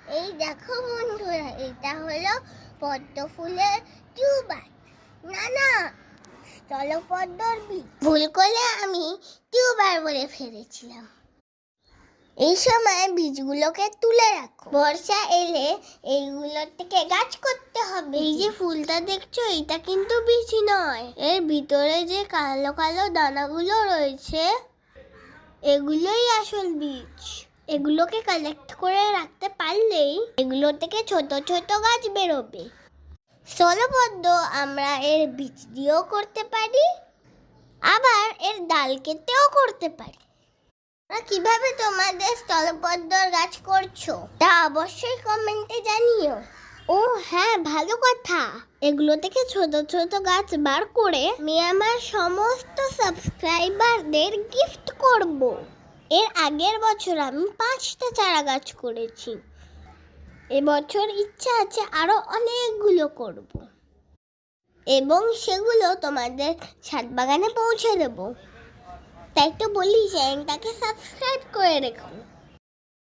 এই দেখো বন্ধুরা, এটা হলো পদ্ম ফুলের টিউবার। না, স্থলপদ্মর বীজ। ভুল করে আমি টিউবার বলে ফেলেছিলাম। এই সময় বীজগুলোকে তুলে রাখো। বর্ষা এলে এইগুলোর থেকে গাছ করতে হবে। এই যে ফুলটা দেখছো, এটা কিন্তু বীজ নয়। এর ভিতরে যে কালো কালো দানাগুলো রয়েছে, এগুলোই আসল বীজ। এগুলোকে কালেক্ট করে রাখতে পারলেই এগুলো থেকে ছোট ছোট গাছ বেরোবে। স্থলপদ্ম আমরা এর বীজ দিয়েও করতে পারি, আবার এর ডাল কেটেও করতে পারি। কিভাবে তোমাদের স্থলপদ্মর গাছ করছো তা অবশ্যই কমেন্টে জানিও। ও হ্যাঁ, ভালো কথা। এগুলো থেকে ছোট ছোট গাছ বার করে আমি আমার সমস্ত সাবস্ক্রাইবারদের গিফট করব। এর আগের বছর আমি 5টা চারা গাছ করেছি। এবছর ইচ্ছা আছে আরো অনেকগুলো করব, এবং সেগুলো তোমাদের ছাদ বাগানে পৌঁছে দেব। তাই তো বলি, চ্যানেলটাকে সাবস্ক্রাইব করে রেখো।